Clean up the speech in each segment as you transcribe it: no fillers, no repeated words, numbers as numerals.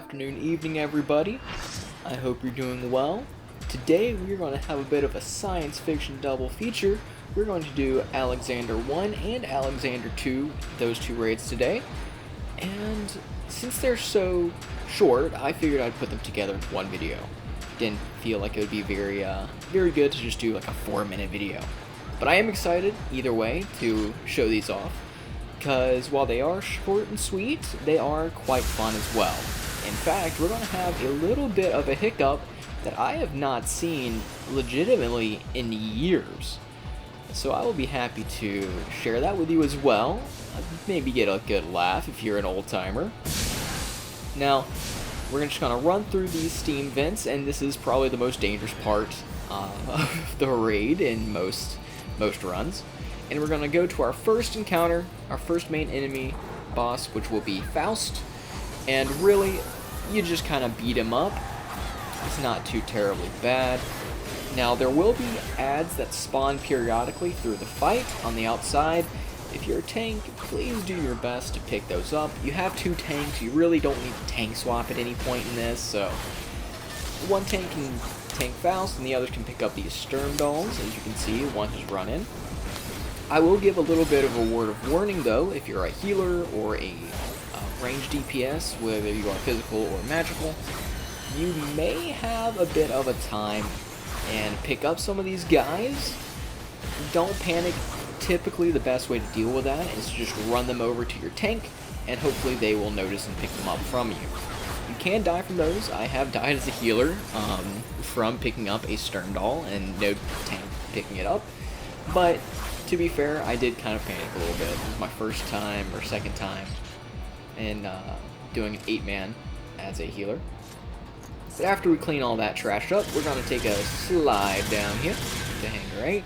afternoon, evening, everybody. I hope you're doing well. Today we're going to have a bit of a science fiction double feature. We're going to do Alexander 1 and Alexander 2, those two raids today. And since they're so short, I figured I'd put them together in one video. Didn't feel like it would be very good to just do like a 4-minute video. But I am excited, either way, to show these off, because while they are short and sweet, they are quite fun as well. In fact, we're going to have a little bit of a hiccup that I have not seen legitimately in years. So I will be happy to share that with you as well. Maybe get a good laugh if you're an old-timer. Now, we're just going to run through these steam vents, and this is probably the most dangerous part of the raid in most runs. And we're going to go to our first encounter, our first main enemy boss, which will be Faust. And really, you just kind of beat him up. It's not too terribly bad. Now, there will be ads that spawn periodically through the fight on the outside. If you're a tank, please do your best to pick those up. You have 2 tanks, you really don't need to tank swap at any point in this, so one tank can tank Faust and the others can pick up these Sturm Dolls. As you can see, one has run in. I will give a little bit of a word of warning though, if you're a healer or a ranged DPS, whether you are physical or magical, you may have a bit of a time and pick up some of these guys. Don't panic. Typically the best way to deal with that is to just run them over to your tank, and hopefully they will notice and pick them up from you. You can die from those. I have died as a healer from picking up a Sturm Doll and no tank picking it up, but to be fair, I did kind of panic a little bit. It was my first time or second time in doing an 8-man as a healer. But after we clean all that trash up, we're going to take a slide down here to Hangar 8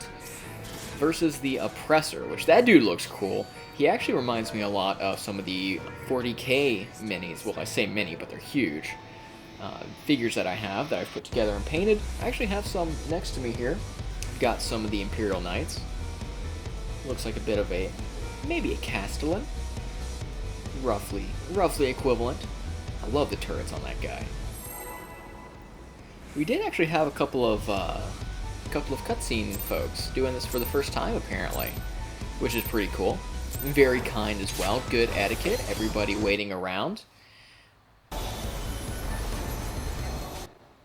versus the Oppressor, which that dude looks cool. He actually reminds me a lot of some of the 40k minis. Well, I say mini, but they're huge. Figures that I have that I've put together and painted. I actually have some next to me here. I've got some of the Imperial Knights. Looks like a bit of maybe a Castellan. Roughly equivalent. I love the turrets on that guy. We did actually have a couple of cutscene folks doing this for the first time apparently, which is pretty cool. Very kind as well. Good etiquette. Everybody waiting around.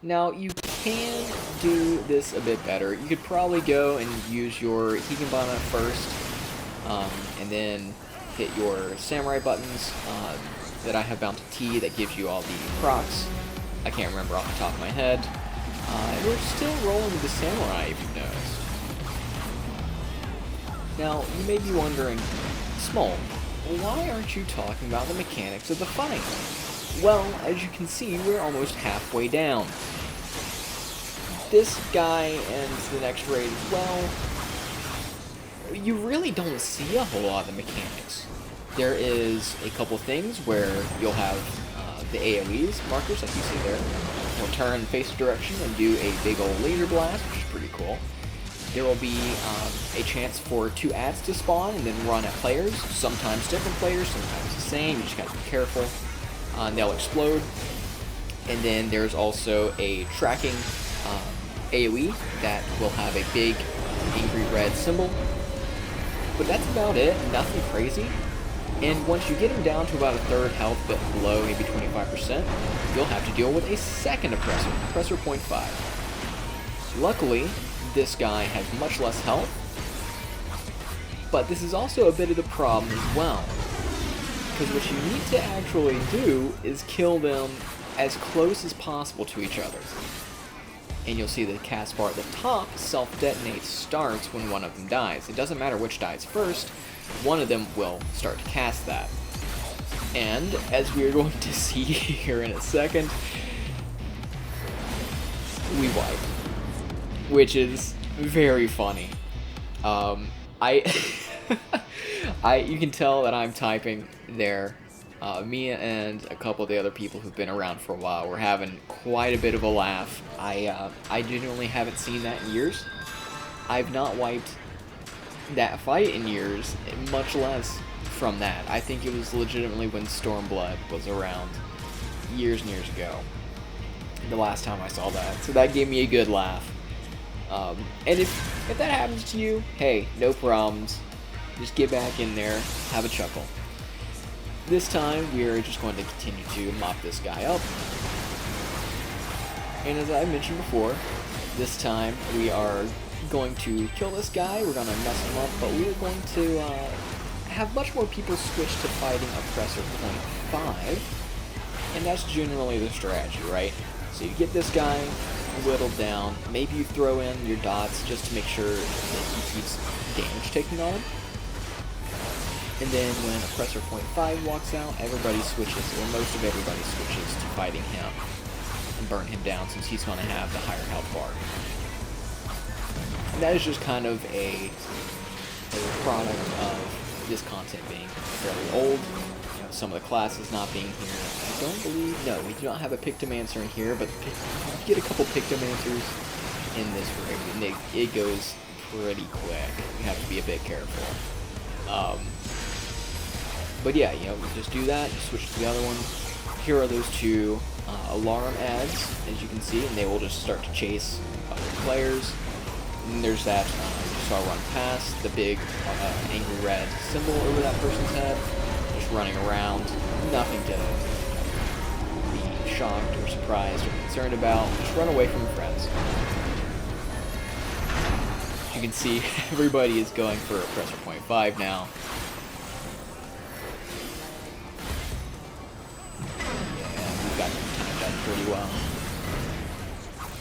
Now you can do this a bit better. You could probably go and use your Higanbana first, and then hit your samurai buttons that I have bound to T that gives you all the procs. I can't remember off the top of my head. We're still rolling with the samurai, if you've noticed. Now, you may be wondering, Smolk, why aren't you talking about the mechanics of the fight? Well, as you can see, we're almost halfway down. This guy and the next raid as well, you really don't see a whole lot of the mechanics. There is a couple things where you'll have the AoEs markers like you see there. You'll turn face direction and do a big old laser blast, which is pretty cool. There will be a chance for 2 ads to spawn and then run at players. Sometimes different players, sometimes the same. You just gotta be careful. And they'll explode. And then there's also a tracking AoE that will have a big angry red symbol. But that's about it. Nothing crazy. And once you get him down to about a third health, but below maybe 25%, you'll have to deal with a second Oppressor, Oppressor 0.5. Luckily, this guy has much less health, but this is also a bit of the problem as well. Because what you need to actually do is kill them as close as possible to each other. And you'll see the cast bar at the top self-detonate starts when one of them dies. It doesn't matter which dies first, one of them will start to cast that. And, as we are going to see here in a second, we wipe. Which is very funny. You can tell that I'm typing there. Me and a couple of the other people who've been around for a while, we're having quite a bit of a laugh. I genuinely haven't seen that in years. I've not wiped that fight in years, much less from that. I think it was legitimately when Stormblood was around. years and years ago, the last time I saw that. So that gave me a good laugh. And if that happens to you, hey, no problems. Just get back in there, have a chuckle. This time, we're just going to continue to mop this guy up. And as I mentioned before, this time we are going to kill this guy, we're going to mess him up, but we are going to have much more people switch to fighting Oppressor Point 5, and that's generally the strategy, right? So you get this guy whittled down, maybe you throw in your dots just to make sure that he keeps damage taken on him. And then when Oppressor Point 5 walks out, everybody switches, or most of everybody switches to fighting him and burn him down since he's going to have the higher health bar. And that is just kind of a product of this content being fairly old, you know, some of the classes not being here. I don't believe, no, we do not have a Pictomancer in here, but you get a couple Pictomancers in this rig, and it goes pretty quick. You have to be a bit careful. But yeah, you know, just do that, you switch to the other one. Here are those two alarm ads, as you can see, and they will just start to chase other players. And there's that, you saw run past, the big angry red symbol over that person's head, just running around, nothing to be shocked or surprised or concerned about, just run away from your friends. As you can see, everybody is going for Oppressor Point 5 now. Pretty well.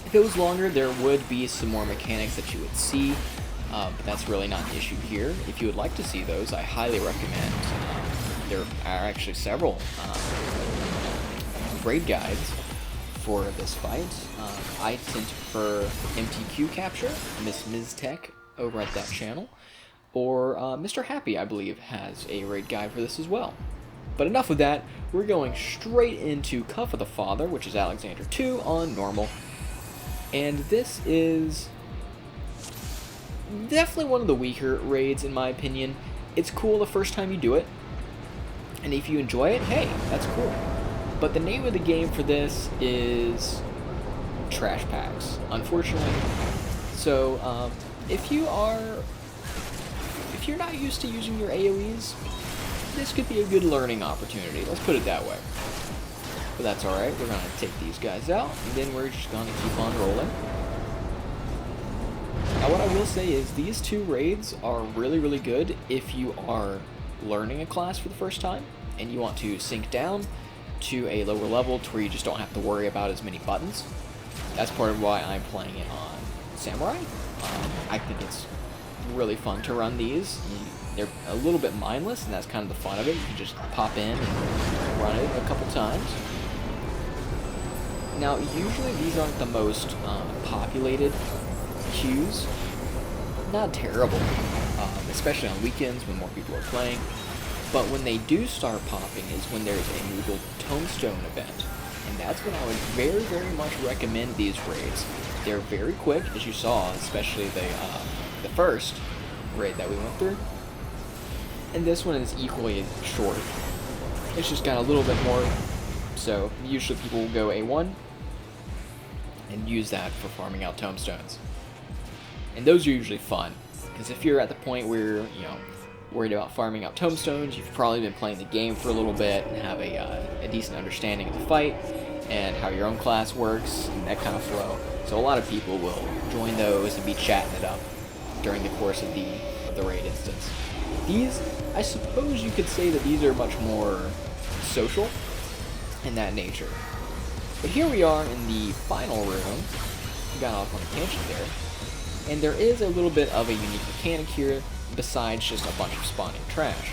If it was longer, there would be some more mechanics that you would see, but that's really not an issue here. If you would like to see those, I highly recommend. There are actually several raid guides for this fight. I tend to prefer MTQ Capture, Miss Miztech over at that channel, or Mr. Happy, I believe, has a raid guide for this as well. But enough of that, we're going straight into Cuff of the Father, which is Alexander 2 on normal. And this is definitely one of the weaker raids in my opinion. It's cool the first time you do it, and if you enjoy it, hey, that's cool. But the name of the game for this is Trash Packs, unfortunately. So if you're not used to using your AoEs, this could be a good learning opportunity, let's put it that way. But that's alright, we're going to take these guys out, and then we're just going to keep on rolling. Now what I will say is, these two raids are really, really good if you are learning a class for the first time, and you want to sink down to a lower level to where you just don't have to worry about as many buttons. That's part of why I'm playing it on Samurai. I think it's really fun to run these. They're a little bit mindless, and that's kind of the fun of it. You can just pop in and run it a couple times. Now, usually these aren't the most populated queues. Not terrible, especially on weekends when more people are playing. But when they do start popping is when there's a Moogle Tombstone event. And that's when I would very, very much recommend these raids. They're very quick, as you saw, especially the first raid that we went through. And this one is equally short. It's just got a little bit more, so usually people will go A1 and use that for farming out tombstones. And those are usually fun, because if you're at the point where you know, worried about farming out tombstones, you've probably been playing the game for a little bit and have a decent understanding of the fight and how your own class works and that kind of flow. So a lot of people will join those and be chatting it up during the course of the raid instance. These, I suppose you could say that these are much more social in that nature. But here we are in the final room. We got off on a tangent there. And there is a little bit of a unique mechanic here, besides just a bunch of spawning trash.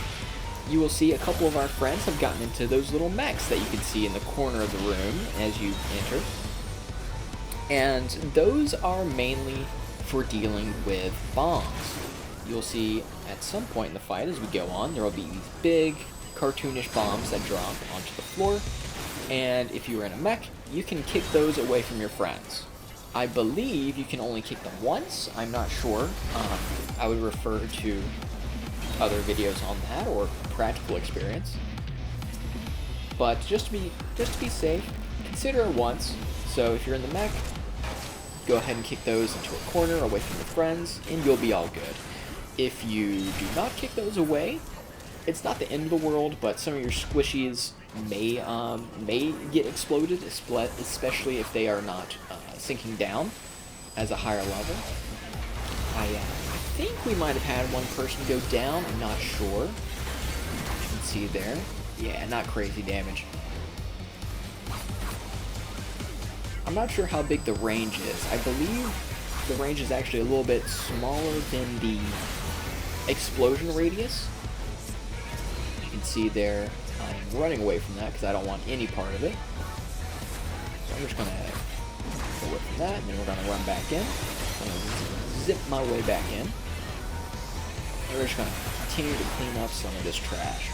You will see a couple of our friends have gotten into those little mechs that you can see in the corner of the room as you enter. And those are mainly for dealing with bombs. You'll see at some point in the fight as we go on, there will be these big cartoonish bombs that drop onto the floor, and if you are in a mech, you can kick those away from your friends. I believe you can only kick them once, I'm not sure. I would refer to other videos on that or practical experience. But just to be safe, consider it once. So if you're in the mech, go ahead and kick those into a corner away from your friends, and you'll be all good. If you do not kick those away, it's not the end of the world, but some of your squishies may get exploded, especially if they are not sinking down as a higher level. I think we might have had one person go down. I'm not sure. You can see there. Yeah, not crazy damage. I'm not sure how big the range is. I believe the range is actually a little bit smaller than the explosion radius. You can see there, I'm running away from that because I don't want any part of it. So I'm just going to go away from that, and then we're going to run back in. I'm going to zip my way back in. And we're just going to continue to clean up some of this trash.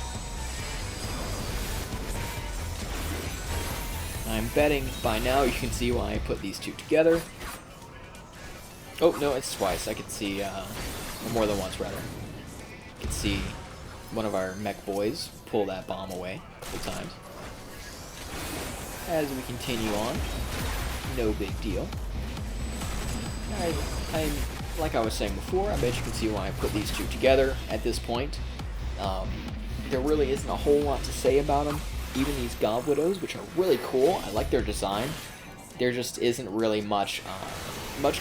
I'm betting by now you can see why I put these two together. Oh, no, it's twice. I could see, or more than once, rather. You can see one of our mech boys pull that bomb away a couple times. As we continue on, no big deal. Like I was saying before, I bet you can see why I put these two together at this point. There really isn't a whole lot to say about them. Even these God Widows, which are really cool, I like their design. There just isn't really much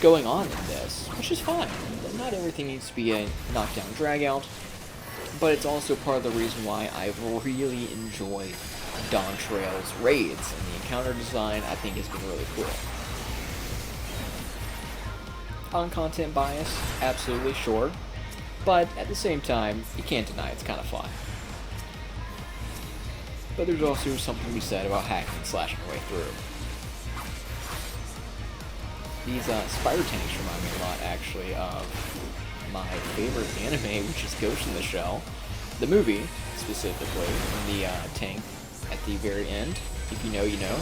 going on in this, which is fine. Not everything needs to be a knockdown drag-out, but it's also part of the reason why I've really enjoyed Dawn Trail's raids, and the encounter design I think has been really cool. On content bias, absolutely sure, but at the same time, you can't deny it's kind of fun. But there's also something to be said about hacking and slashing your way through. These spider tanks remind me a lot, actually, of my favorite anime, which is Ghost in the Shell. The movie, specifically, in the tank at the very end. If you know, you know.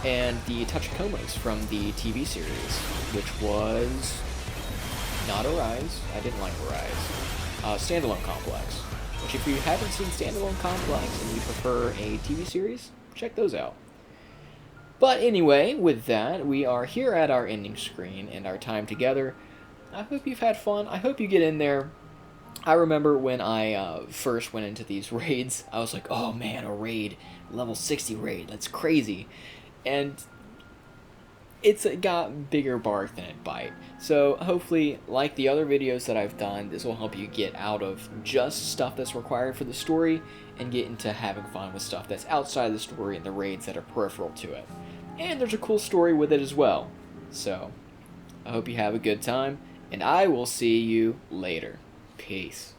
And the Tachikomas from the TV series, which was not Arise. I didn't like Arise. Standalone Complex. Which, if you haven't seen Standalone Complex and you prefer a TV series, check those out. But anyway, with that, we are here at our ending screen and our time together. I hope you've had fun. I hope you get in there. I remember when I first went into these raids, I was like, oh man, a raid, level 60 raid, that's crazy. And it's got bigger bark than it bite. So hopefully, like the other videos that I've done, this will help you get out of just stuff that's required for the story and get into having fun with stuff that's outside the story and the raids that are peripheral to it. And there's a cool story with it as well. So, I hope you have a good time, and I will see you later. Peace.